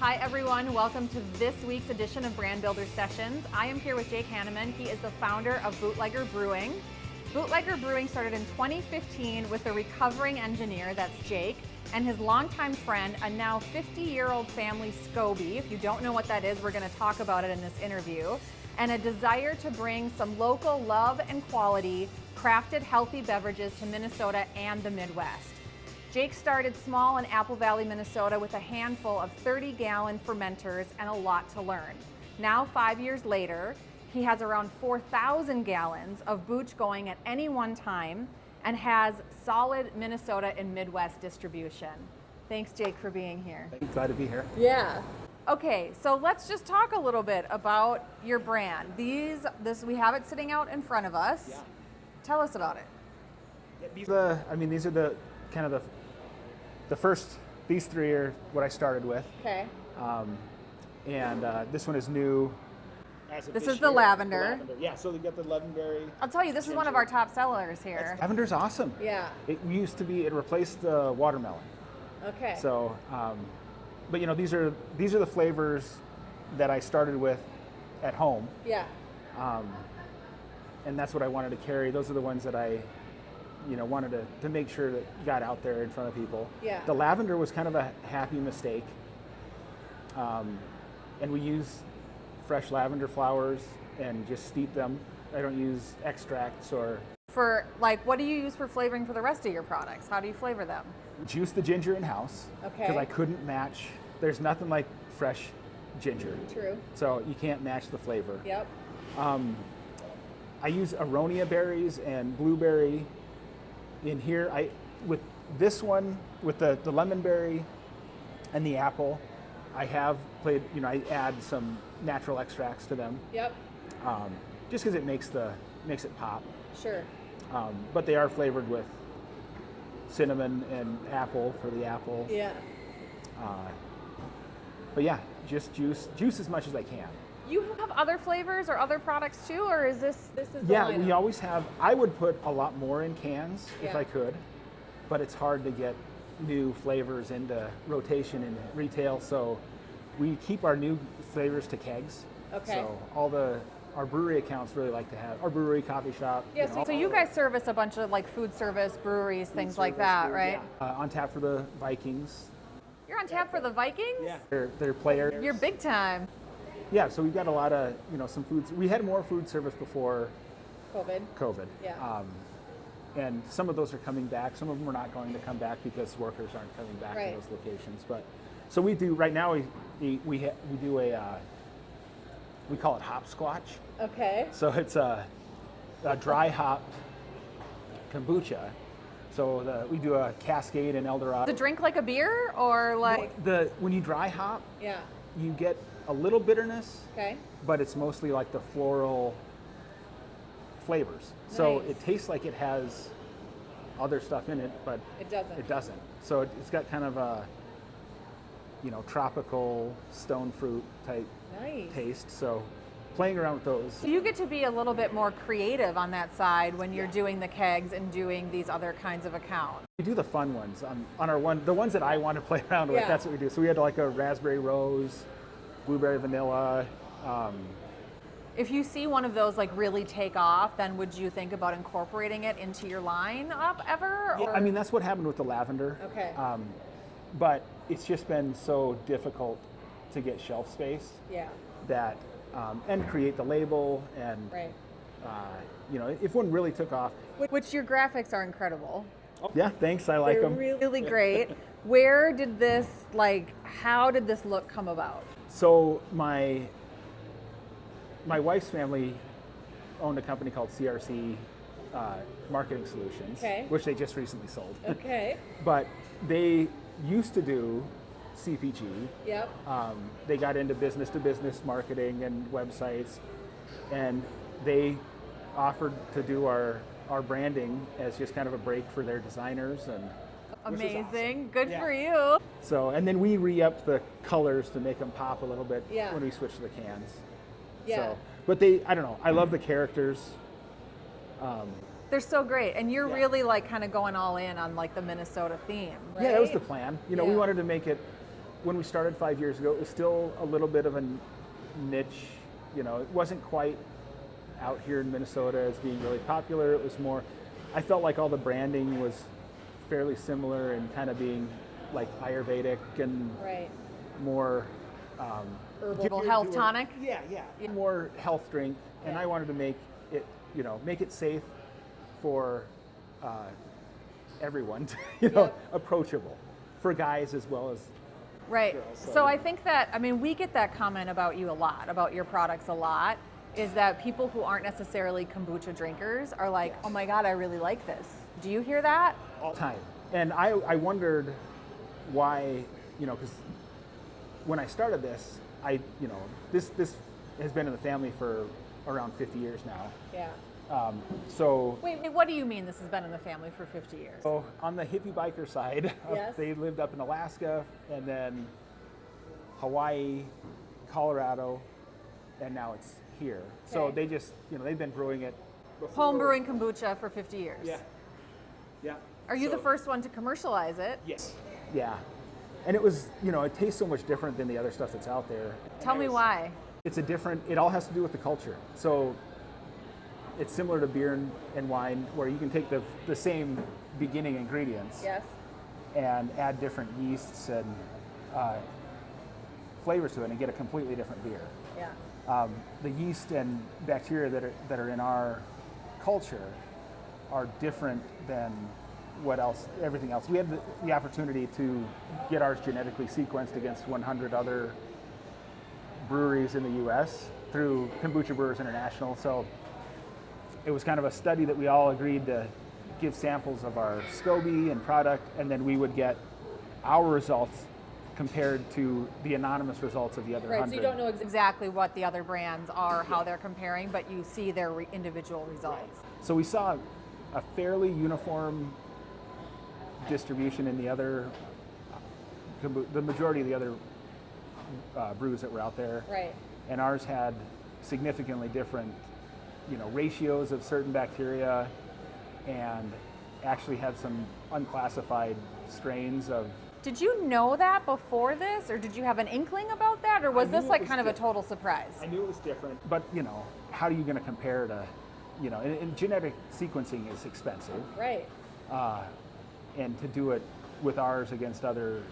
Hi everyone, welcome to this week's edition of Brand Builder Sessions. I am here with Jake Haneman. He is the founder of Bootlegger Brewing. Bootlegger Brewing started in 2015 with a recovering engineer, that's Jake, and his longtime friend, a now 50-year-old family scoby. If you don't know what that is, we're going to talk about it in this interview. And a desire to bring some local love and quality, crafted healthy beverages to Minnesota and the Midwest. Jake started small in Apple Valley, Minnesota with a handful of 30-gallon fermenters and a lot to learn. Now, 5 years later, he has around 4,000 gallons of booch going at any one time and has solid Minnesota and Midwest distribution. Thanks, Jake, for being here. Glad to be here. Yeah. Okay, so let's just talk a little bit about your brand. We have it sitting out in front of us. Yeah. Tell us about it. These are the kind of the first. These three are what I started with. Okay. This one is new. This is the lavender. Yeah, so we got the lemonberry. I'll tell you, this is one of our top sellers here. Lavender's awesome. Yeah. It replaced the watermelon. Okay. So, but you know, these are the flavors that I started with at home. Yeah. And that's what I wanted to carry. Those are the ones that I wanted to make sure that got out there in front of people. Yeah. The lavender was kind of a happy mistake. And we use fresh lavender flowers and just steep them. I don't use extracts or... What do you use for flavoring for the rest of your products? How do you flavor them? Juice the ginger in-house. Okay. Because I couldn't match, there's nothing like fresh ginger. True. So you can't match the flavor. Yep. I use aronia berries and blueberry in here. With this one, with the lemonberry and the apple, I have I add some natural extracts to them. Yep. Just because it makes it pop. Sure. But they are flavored with cinnamon and apple for the apple. Yeah. But yeah, just juice as much as I can. You have other flavors or other products too, or is this the Yeah, lineup? we always have. I would put a lot more in cans if Yeah. I could, but it's hard to get new flavors into rotation in retail, so we keep our new flavors to kegs. Okay. So our brewery accounts really like to have our brewery, coffee shop. Yeah, so you guys service a bunch of food service, breweries, things like that, right? Yeah. On tap for the Vikings. You're on tap for the Vikings? Yeah. They're players. You're big time. Yeah, so we've got a lot of, some foods. We had more food service before COVID. Yeah. And some of those are coming back. Some of them are not going to come back because workers aren't coming back Right. to those locations. But so we do right now. We do we call it hopscotch. Okay. So it's a dry hop kombucha. So we do a Cascade and Eldorado. Does it drink like a beer or like? When you dry hop, Yeah. you get a little bitterness. Okay. But it's mostly like the floral flavors. So Nice. it tastes like it has other stuff in it, but It doesn't. it doesn't. So it's got kind of a, tropical stone fruit type Nice. taste. So playing around with those. So you get to be a little bit more creative on that side when you're doing the kegs and doing these other kinds of accounts. We do the fun ones on our the ones that I want to play around with. Yeah. That's what we do. So we had like a raspberry rose, blueberry vanilla. If you see one of those really take off, then would you think about incorporating it into your lineup ever? Yeah, or? I mean, that's what happened with the lavender. Okay. But it's just been so difficult to get shelf space Yeah. that, and create the label and, Right. if one really took off. Which your graphics are incredible. Yeah, thanks. I like They're them. really great. Where did this, how did this look come about? So my wife's family owned a company called CRC Marketing Solutions, Okay. which they just recently sold. Okay. But they used to do CPG. Yep. They got into business-to-business marketing and websites, and they offered to do our branding as just kind of a break for their designers. And which is Amazing. awesome. Good Yeah. for you. So, and then we re-upped the colors to make them pop a little bit Yeah. when we switched to the cans. Yeah. So, but I don't know, I love the characters. They're so great. And you're Yeah. really kind of going all in on the Minnesota theme, right? Yeah, that was the plan. We Yeah. wanted to make it when we started 5 years ago, it was still a little bit of a niche. You know, it wasn't quite out here in Minnesota as being really popular. It was more, I felt like all the branding was fairly similar and kind of being like Ayurvedic and more herbal health tonic. Yeah, more health drink. And I wanted to make it, you know, make it safe for everyone, approachable for guys as well as girls. So I think that, I mean, we get that comment about you a lot, about your products a lot, is that people who aren't necessarily kombucha drinkers are like, oh my God, I really like this. Do you hear that? All the time. And I wondered why, you know, because when I started this, this has been in the family for around 50 years now. Yeah. So wait, what do you mean this has been in the family for 50 years? So on the hippie biker side, they lived up in Alaska and then Hawaii, Colorado, and now it's here. So they just, they've been brewing it before. Home brewing kombucha for 50 years. Yeah. Are you the first one to commercialize it? Yes. Yeah. And it was, it tastes so much different than the other stuff that's out there. Tell me why. It's it all has to do with the culture. So it's similar to beer and wine, where you can take the same beginning ingredients and add different yeasts and flavors to it and get a completely different beer. Yeah. The yeast and bacteria that are in our culture are different than everything else. We had the opportunity to get ours genetically sequenced against 100 other breweries in the U.S. through Kombucha Brewers International. So it was kind of a study that we all agreed to give samples of our scoby and product, and then we would get our results compared to the anonymous results of the other 100. So you don't know exactly what the other brands are, how they're comparing, but you see their individual results. So we saw a fairly uniform distribution in the majority of the other brews that were out there. Right. And ours had significantly different ratios of certain bacteria, and actually had some unclassified strains of. Did you know that before this, or did you have an inkling about that, or was this like kind of a total surprise? I knew it was different, but how are you going to compare to, and genetic sequencing is expensive. Right. And to do it with ours against other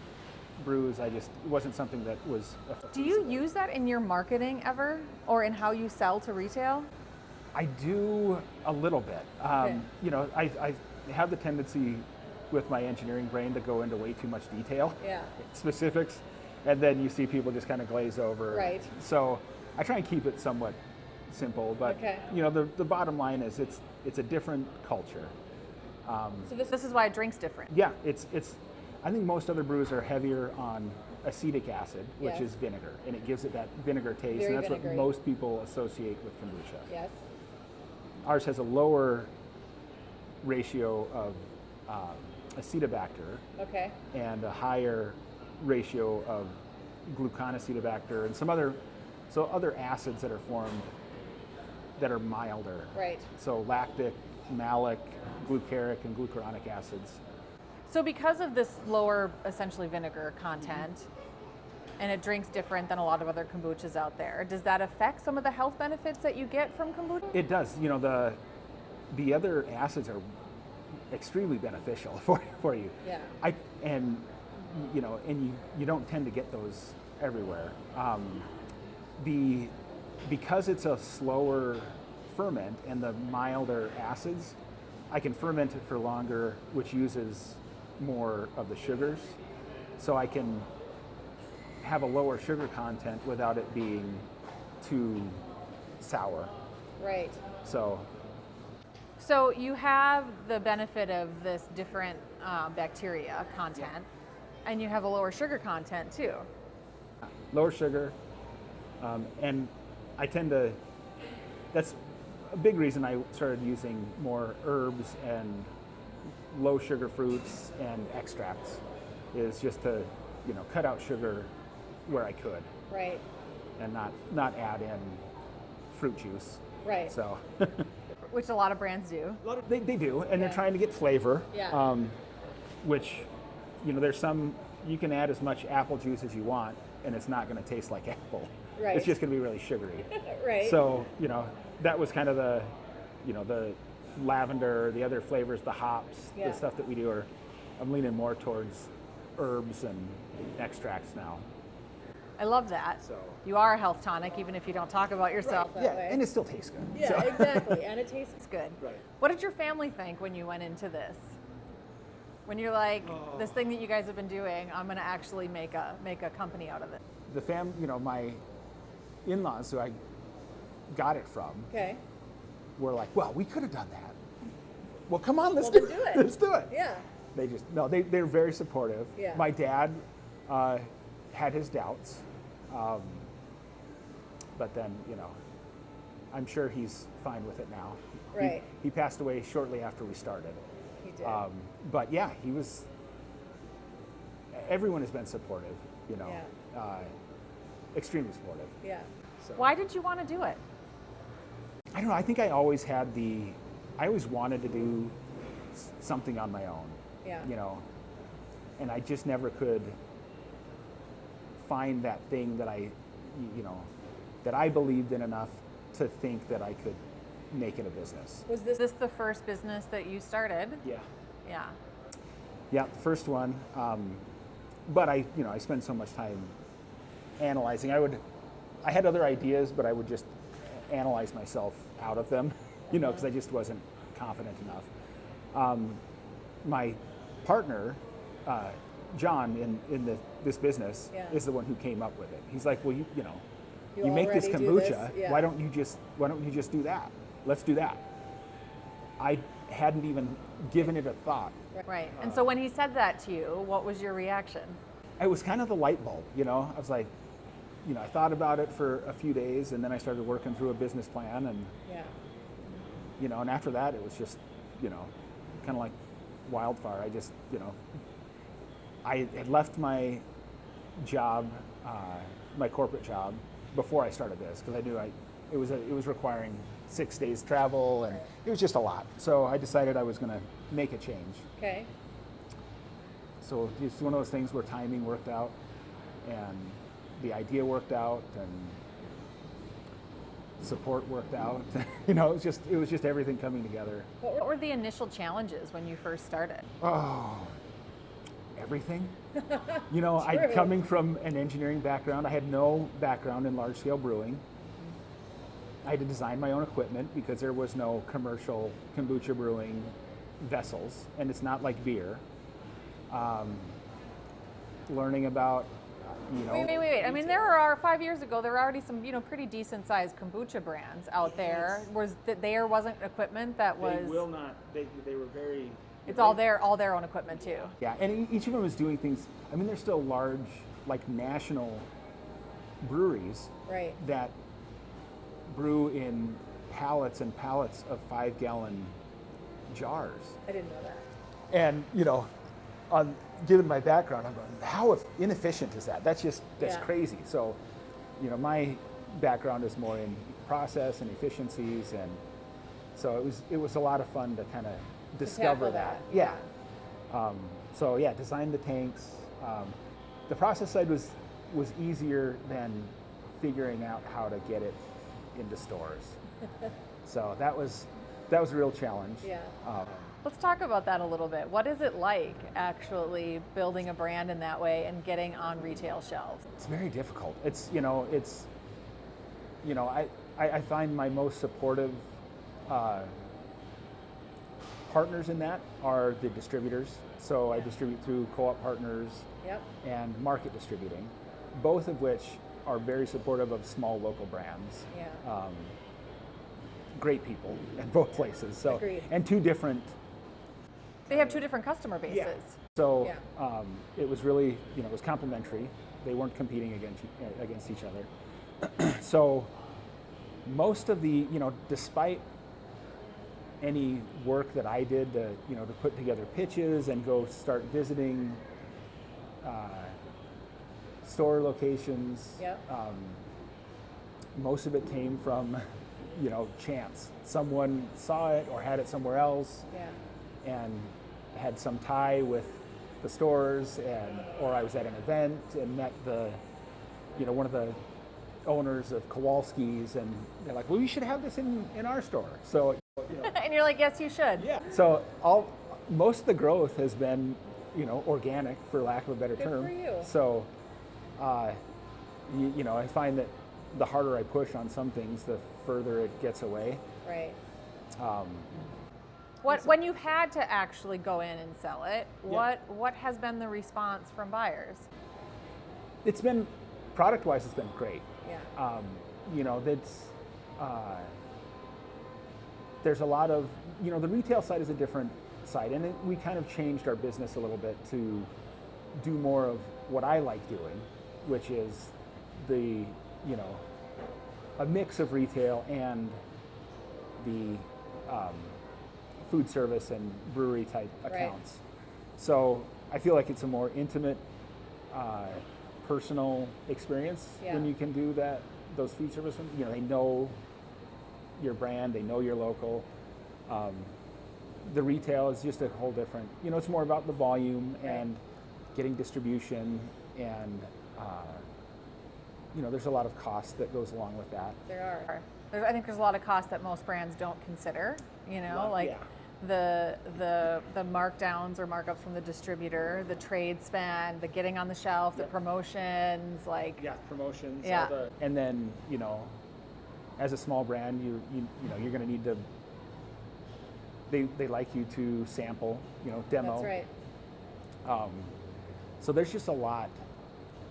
brews, it wasn't something that was. Do you use that in your marketing ever, or in how you sell to retail? I do a little bit. I have the tendency with my engineering brain to go into way too much detail, specifics, and then you see people just kind of glaze over. Right. So I try and keep it somewhat simple, but the bottom line is it's a different culture. So this is why a drink's different. Yeah, it's. I think most other brews are heavier on acetic acid, which is vinegar, and it gives it that vinegar taste, and that's what most people associate with kombucha. Yes. Ours has a lower ratio of acetobacter, and a higher ratio of gluconacetabacter and some other acids that are formed that are milder. Right. So lactic, malic, glucaric, and glucuronic acids. So because of this lower, essentially vinegar content, and it drinks different than a lot of other kombuchas out there, does that affect some of the health benefits that you get from kombucha? It does. The other acids are extremely beneficial for you. Yeah. And you don't tend to get those everywhere. Because it's a slower ferment and the milder acids, I can ferment it for longer, which uses more of the sugars, so I can have a lower sugar content without it being too sour. Right. So you have the benefit of this different bacteria content, and you have a lower sugar content too. Lower sugar, and I tend to. That's a big reason I started using more herbs and low sugar fruits and extracts, is just to cut out sugar where I could. Right. And not add in fruit juice. Right. So. Which a lot of brands do. They do, and they're trying to get flavor. Yeah. Which, there's some you can add as much apple juice as you want, and it's not going to taste like apple. Right. It's just going to be really sugary. Right. So, that was kind of the lavender, the other flavors, the hops, the stuff that we do I'm leaning more towards herbs and extracts now. I love that. So you are a health tonic, even if you don't talk about yourself that way. And it still tastes good. Yeah, so. exactly, and it tastes good. Right. What did your family think when you went into this? When you're like, this thing that you guys have been doing, I'm going to actually make a company out of it. The my in-laws who I got it from, were like, well, we could have done that. Well, come on, let's do it. Let's do it. Yeah. They're very supportive. Yeah. My dad had his doubts, but then, I'm sure he's fine with it now. Right. He passed away shortly after we started. He did. But yeah, everyone has been supportive, extremely supportive. Yeah. So. Why did you want to do it? I don't know, I think I always wanted to do something on my own. Yeah. And I just never could find that thing that that I believed in enough to think that I could make it a business. Was this the first business that you started? Yeah. Yeah. Yeah, the first one. But I spend so much time analyzing. I had other ideas, but I would just analyze myself out of them, because I just wasn't confident enough. My partner, John, in this business, is the one who came up with it. He's like, well, you make this kombucha. Yeah. Why don't you just do that? Let's do that. I hadn't even given it a thought. Right. And so when he said that to you, what was your reaction? It was kind of the light bulb. I was like, I thought about it for a few days, and then I started working through a business plan, and and after that, it was just, kind of like wildfire. I just, I had left my job, my corporate job, before I started this, because I knew it was requiring 6 days travel, and it was just a lot. So I decided I was going to make a change. Okay. So it's one of those things where timing worked out, and the idea worked out, and support worked out. It was just everything coming together. What were the initial challenges when you first started? Oh, everything. I coming from an engineering background, I had no background in large scale brewing. I had to design my own equipment because there was no commercial kombucha brewing vessels, and it's not like beer. Learning about, Wait. I mean, there are 5 years ago, there were already some, pretty decent sized kombucha brands out there. There wasn't equipment that was. They will not. They were very. It's all their own equipment too. Yeah, and each of them was doing things. I mean, there's still large, like national breweries that brew in pallets and pallets of 5-gallon jars. I didn't know that. And given my background, I'm going, how inefficient is that? That's crazy. So, my background is more in process and efficiencies, and so it was a lot of fun to kind of discover that. Yeah. Design the tanks. The process side was easier than figuring out how to get it into stores. So that was a real challenge. Yeah. Let's talk about that a little bit. What is it like actually building a brand in that way and getting on retail shelves? It's very difficult. I find my most supportive partners in that are the distributors. So I distribute through co-op partners and market distributing, both of which are very supportive of small local brands. Yeah. Great people at both places. So Agreed. And two different. They have two different customer bases. Yeah. So it was really, it was complementary. They weren't competing against each other. So most of the, despite any work that I did to put together pitches and go start visiting store locations, most of it came from, chance. Someone saw it or had it somewhere else and had some tie with the stores, or I was at an event and met one of the owners of Kowalski's, and they're like, well, you should have this in our store. So, And you're like, yes, you should. yeah. So most of the growth has been, organic, for lack of a better term. Good for you. So, I find that the harder I push on some things, the further it gets away. Right. When you've had to actually go in and sell it, what has been the response from buyers? It's been, product-wise, it's been great. Yeah. There's a lot of, the retail side is a different side, and we kind of changed our business a little bit to do more of what I like doing, which is a mix of retail and the food service and brewery type accounts. Right. So I feel like it's a more intimate, personal experience when you can do those food service ones. They know your brand, they know your local. The retail is just a whole different, it's more about the volume and getting distribution, and there's a lot of cost that goes along with that. There are. I think there's a lot of cost that most brands don't consider, the markdowns or markups from the distributor, the trade spend, the getting on the shelf, the promotions, promotions. Yeah. And then, as a small brand, you're going to need to. They like you to sample, demo. That's right. So there's just a lot.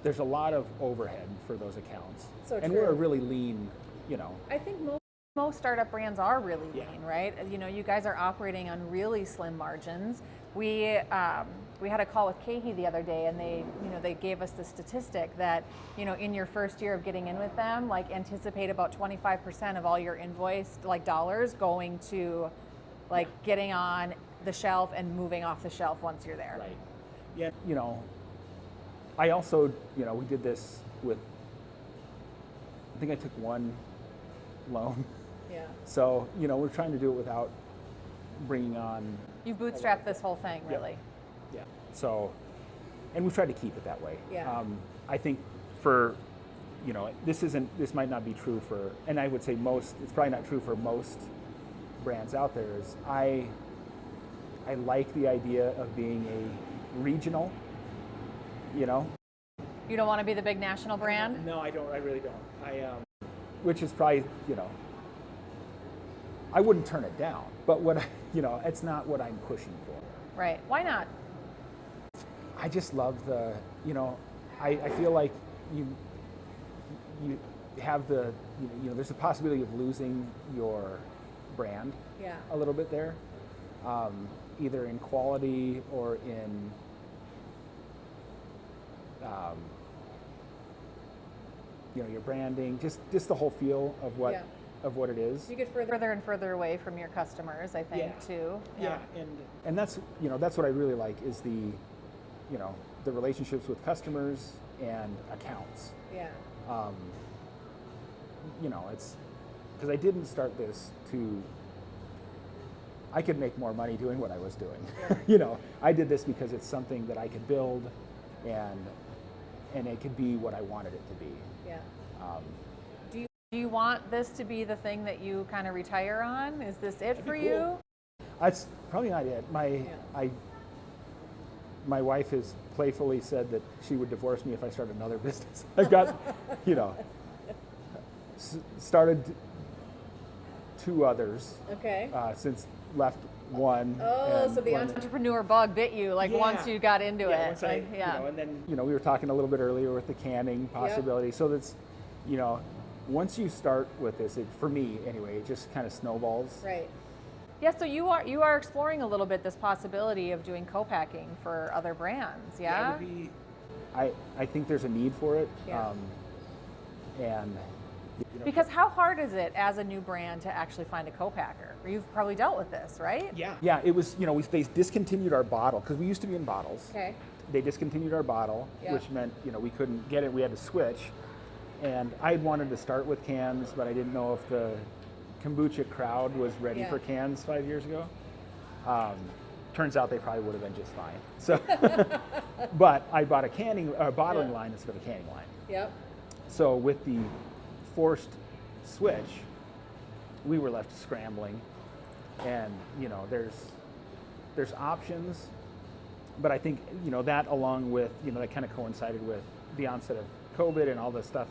There's a lot of overhead for those accounts. So and true. We're a really lean, I think most startup brands are really lean, right? You guys are operating on really slim margins. We had a call with Katie the other day, and they gave us the statistic that in your first year of getting in with them, anticipate about 25% of all your invoiced dollars going to getting on the shelf and moving off the shelf once you're there. Right. Yeah. I also we did this with. I think I took one loan. Yeah. So we're trying to do it without bringing on. You bootstrapped this whole thing, really. Yeah. So, and we've tried to keep it that way. Yeah. I think for, this might not be true for, and I would say it's probably not true for most brands out there, is I like the idea of being a regional, You don't want to be the big national brand? No, I don't. I really don't. Which is probably, I wouldn't turn it down, but it's not what I'm pushing for. Right. Why not? I just love I feel like you have there's a possibility of losing your brand a little bit there, either in quality or in your branding, just the whole feel of what it is. You get further and further away from your customers, I think, too. Yeah, and that's that's what I really like is the relationships with customers and accounts. Yeah. It's because I didn't start this I could make more money doing what I was doing. Yeah. I did this because it's something that I could build, and it could be what I wanted it to be. Yeah. Do you want this to be the thing that you kind of retire on? Is this it for you? That's probably not it. My wife has playfully said that she would divorce me if I started another business. I've got, started 2 others. Okay. Since left one. Oh, so the entrepreneur bug bit you once you got into it. Once and then we were talking a little bit earlier with the canning possibility. Yep. So that's, once you start with this, for me anyway, it just kind of snowballs. Right. Yeah, so you are exploring a little bit this possibility of doing co-packing for other brands, yeah? That would be, I think there's a need for it. Yeah. And because how hard is it as a new brand to actually find a co-packer? You've probably dealt with this, right? Yeah. Yeah, it was, they discontinued our bottle, because we used to be in bottles. Okay. They discontinued our bottle, which meant, we couldn't get it, we had to switch. And I had wanted to start with cans, but I didn't know if the kombucha crowd was ready for cans 5 years ago. Turns out they probably would have been just fine. So, but I bought a bottling line instead of a canning line. Yep. So with the forced switch, we were left scrambling, and there's options, but I think that, along with that kind of coincided with the onset of COVID and all this stuff,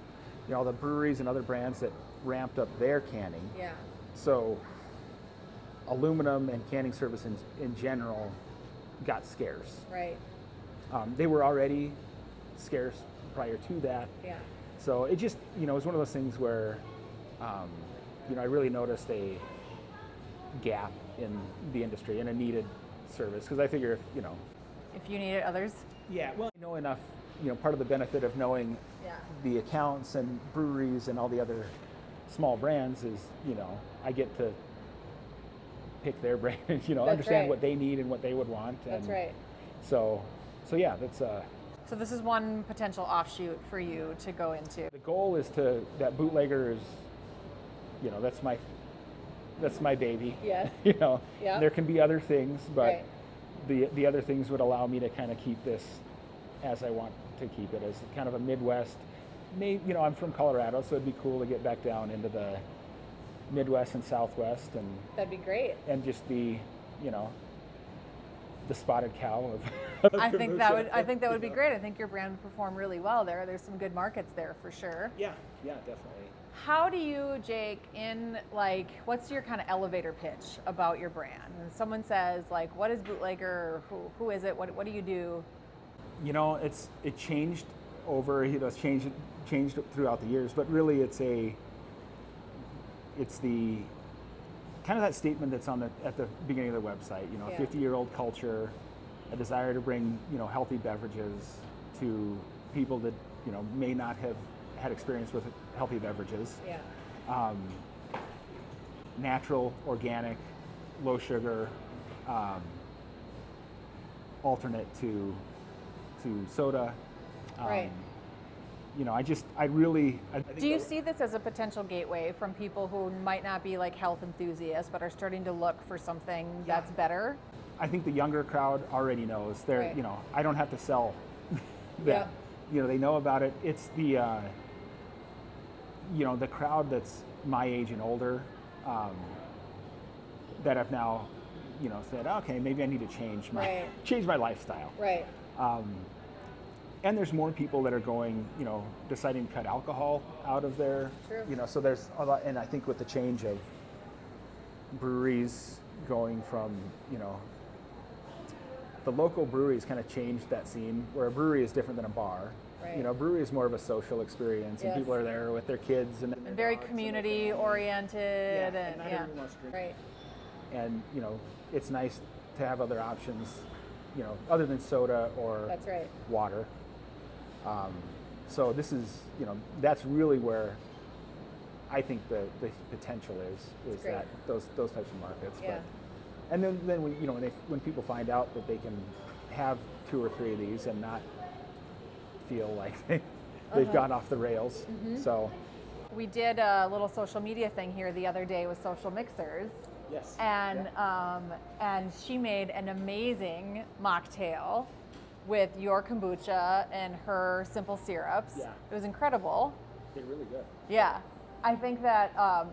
all the breweries and other brands that ramped up their canning. Yeah. So aluminum and canning service in general got scarce. Right. They were already scarce prior to that. Yeah. So it just, it was one of those things where, I really noticed a gap in the industry and a needed service, because I figure if you need it, others. Yeah, well, I know enough, part of the benefit of knowing the accounts and breweries and all the other small brands is, I get to pick their brand and, understand what they need and what they would want. And that's right. So yeah, that's So this is one potential offshoot for you to go into. the goal is that Bootlegger is, that's my baby. Yes. Yeah. There can be other things, but Right. the other things would allow me to kind of keep this as I want to keep it, as kind of a Midwest. I'm from Colorado, so it'd be cool to get back down into the Midwest and Southwest, and That'd be great. and just be, the spotted cow of I think that would be great. I think your brand would perform really well there. There's some good markets there for sure. Yeah, definitely. How do you, Jake, what's your kind of elevator pitch about your brand? When someone says, what is Bootlegger? Or who is it? What do you do? It changed over. It's changed throughout the years, but really, it's the kind of that statement that's at the beginning of the website. 50-year-old culture, a desire to bring healthy beverages to people that may not have had experience with healthy beverages. Yeah. Natural, organic, low sugar, alternate to soda. Right. I think Do you see this as a potential gateway from people who might not be health enthusiasts but are starting to look for something that's better? I think the younger crowd already knows. They're, Right. I don't have to sell that. They know about it. It's the, the crowd that's my age and older, that have now, said, okay, maybe I need to change my lifestyle. Right. And there's more people that are going, deciding to cut alcohol out of their, True. So there's a lot, and I think with the change of breweries going from, the local breweries kind of changed that scene, where a brewery is different than a bar. Right. A brewery is more of a social experience, and Yes. people are there with their kids and their Very dogs community oriented, and not and everyone wants to drink. right. And it's nice to have other options, other than soda or That's right. water. So this is, that's really where I think the potential is great. that those types of markets. Yeah. And then when people find out that they can have 2 or 3 of these and not feel like they've gone off the rails. Mm-hmm. So We did a little social media thing here the other day with Social Mixers. yes. And she made an amazing mocktail with your kombucha and her simple syrups. Yeah. It was incredible. They're really good. Yeah. I think that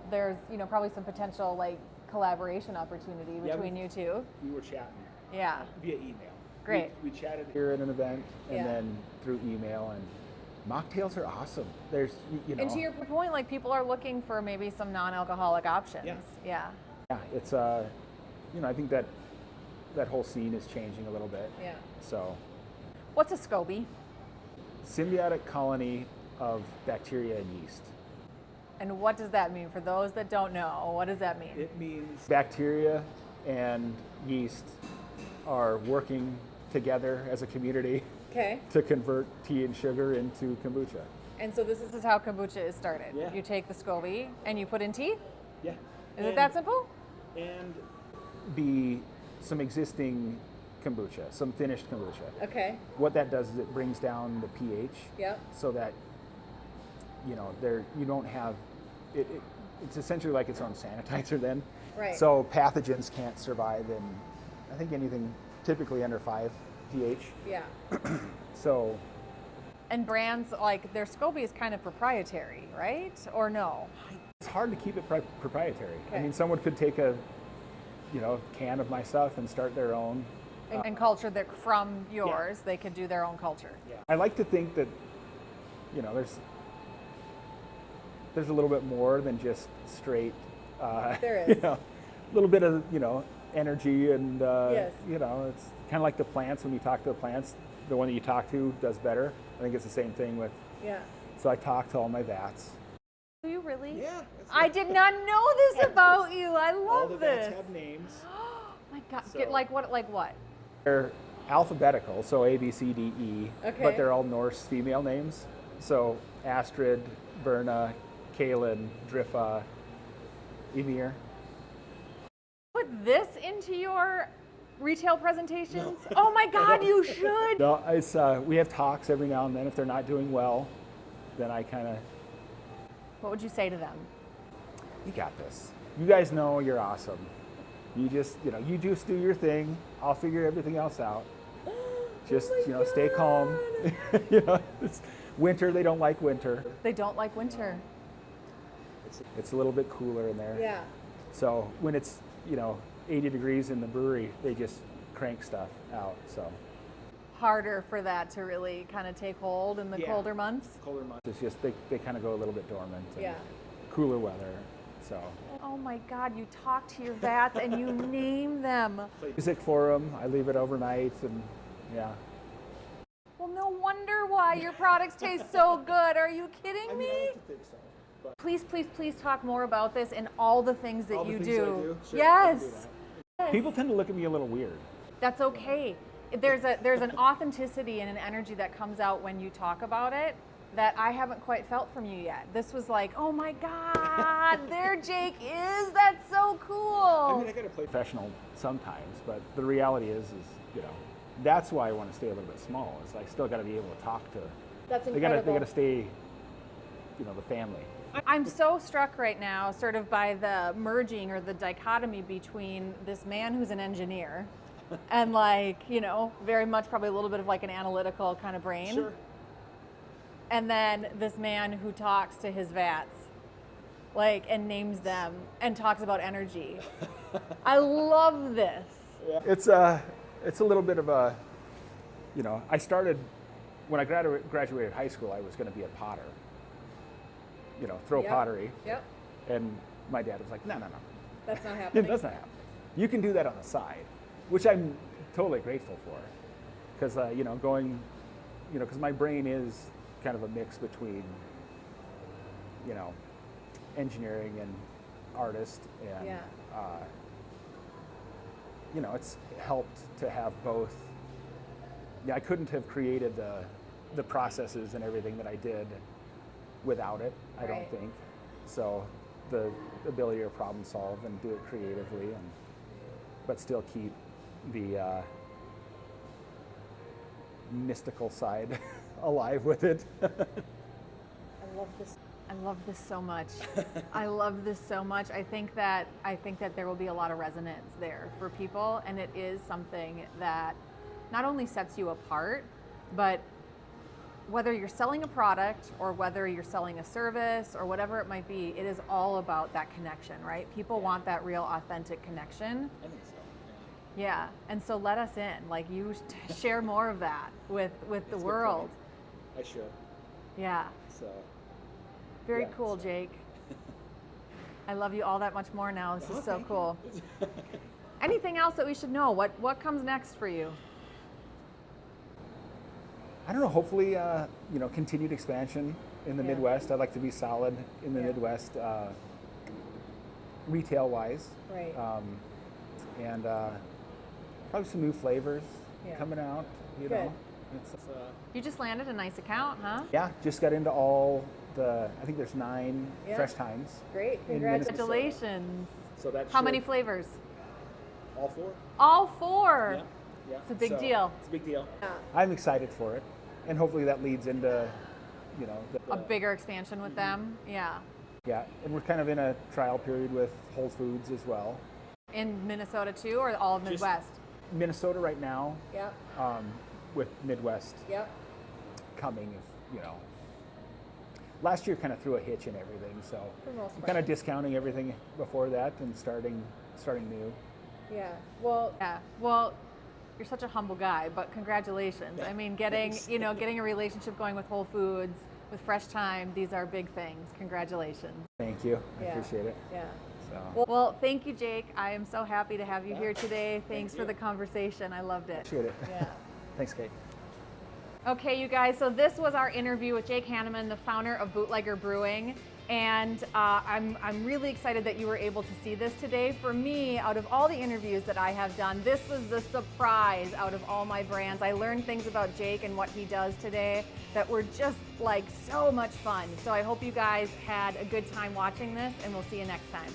there's probably some potential collaboration opportunity between you two. We were chatting. Yeah. Via email. Great. We chatted here at an event, and Yeah. then through email, and mocktails are awesome. There's, And to your point, people are looking for maybe some non-alcoholic options. Yeah. Yeah. Yeah, it's I think that whole scene is changing a little bit. Yeah. So, What's a scoby? symbiotic colony of bacteria and yeast. And what does that mean? For those that don't know, what does that mean? It means bacteria and yeast are working together as a community Okay. to convert tea and sugar into kombucha. And so this is how kombucha is started. Yeah. You take the scoby and you put in tea? Yeah. Is it that simple? And some existing kombucha, some finished kombucha. Okay. What that does is it brings down the pH. Yep. So that you don't have it's essentially like its own sanitizer then. Right. So pathogens can't survive I think anything typically under 5 pH. Yeah. So, And brands like their SCOBY is kind of proprietary, right? Or no? it's hard to keep it proprietary. Okay. I mean, someone could take a, can of my stuff and start their own. And culture that from yours, they could do their own culture. Yeah. I like to think that, there's a little bit more than just straight, There is. a little bit of, energy and, Yes. it's kind of like the plants. When you talk to the plants, the one that you talk to does better. I think it's the same thing with, Yeah. so I talk to all my vats. Do you really? Yeah. I did not know this about you. I love All the this. vats have names. Oh my God. So- Like what? They're alphabetical, so A, B, C, D, E, Okay. but they're all Norse female names. So Astrid, Berna, Kaelin, Driffa, Ymir. Put this into your retail presentations? Oh my God, you should. No, it's, we have talks every now and then. If they're not doing well, then I kind of, What would you say to them? you got this. You guys know you're awesome. You just, you just do your thing. I'll figure everything else out. Just, stay calm. It's winter, they don't like winter. They don't like winter. It's a little bit cooler in there. So when it's, 80 degrees in the brewery, they just crank stuff out. So Harder for that to really kind of take hold in the Yeah. colder months. colder months, it's just they kind of go a little bit dormant. And Yeah. Cooler weather. So Oh my God, you talk to your vats and you name them. music for them. I leave it overnight, and yeah. Well, no wonder why your products taste so good. Are you kidding me? think so. But Please talk more about this and all the things that all the you things I do. Sure, I Yes. can do that. People tend to look at me a little weird. That's okay. There's an authenticity and an energy that comes out when you talk about it that I haven't quite felt from you yet. This was like, oh my God, there Jake is. That's so cool. I mean, I gotta play professional sometimes, but the reality is, that's why I want to stay a little bit small. Is I still got to be able to talk to. That's They incredible. got to stay, the family. I'm so struck right now sort of by the merging or the dichotomy between this man who's an engineer and very much probably a little bit of like an analytical kind of brain. And then this man who talks to his vats, and names them and talks about energy. I love this. Yeah. It's a little bit of a, I started, when I graduated high school, I was going to be a potter. Throw Yep. pottery. Yep. And my dad was like, no. That's not It happening. doesn't happen. You can do that on the side, which I'm totally grateful for. Because, because my brain is kind of a mix between, engineering and artist. And, Yeah. it's helped to have both. Yeah, I couldn't have created the processes and everything that I did without it, I Right. don't think. So the ability to problem solve and do it creatively, but still keep the mystical side alive with it. I love this. I love this so much. I love this so much. I think that there will be a lot of resonance there for people, and it is something that not only sets you apart, but whether you're selling a product or whether you're selling a service or whatever it might be, it is all about that connection, right? People want that real, authentic connection. I think so. Yeah, and so let us in. You share more of that with the world. I should. Yeah. So. Very Yeah, cool, so- Jake. I love you all that much more now. This is so thank cool. you. Anything else that we should know? What comes next for you? I don't know. Hopefully, continued expansion in the Yeah. Midwest. I'd like to be solid in the Yeah. Midwest, retail-wise. Right. And probably some new flavors Yeah. coming out. You Good. know, it's, You just landed a nice account, huh? yeah. Just got into all the. I think there's 9 Yeah. fresh times. Great. In Minnesota. Congratulations. So that. How many flavors? All 4. All 4. Yeah. It's a big deal. It's a big deal. Yeah. I'm excited for it, and hopefully that leads into, A bigger expansion with them. Yeah. Yeah, and we're kind of in a trial period with Whole Foods as well. In Minnesota too, or all of Midwest? Minnesota right now, Yep. with Midwest Yep. coming, last year kind of threw a hitch in everything, so For most I'm kind of brands. discounting everything before that and starting new. Yeah. Well, Yeah. Well, you're such a humble guy, but congratulations. I mean, getting Thanks. getting a relationship going with Whole Foods, with Fresh Thyme, these are big things. Congratulations. Thank you. I yeah. appreciate it. Yeah. So Well, thank you, Jake. I am so happy to have you here today. Thanks for the conversation. I loved it. appreciate it. Yeah. Thanks, Kate. Okay, you guys, so this was our interview with Jake Haneman, the founder of Bootlegger Brewing. And I'm really excited that you were able to see this today. For me, out of all the interviews that I have done, this was the surprise out of all my brands. I learned things about Jake and what he does today that were just like so much fun. So I hope you guys had a good time watching this, and we'll see you next time.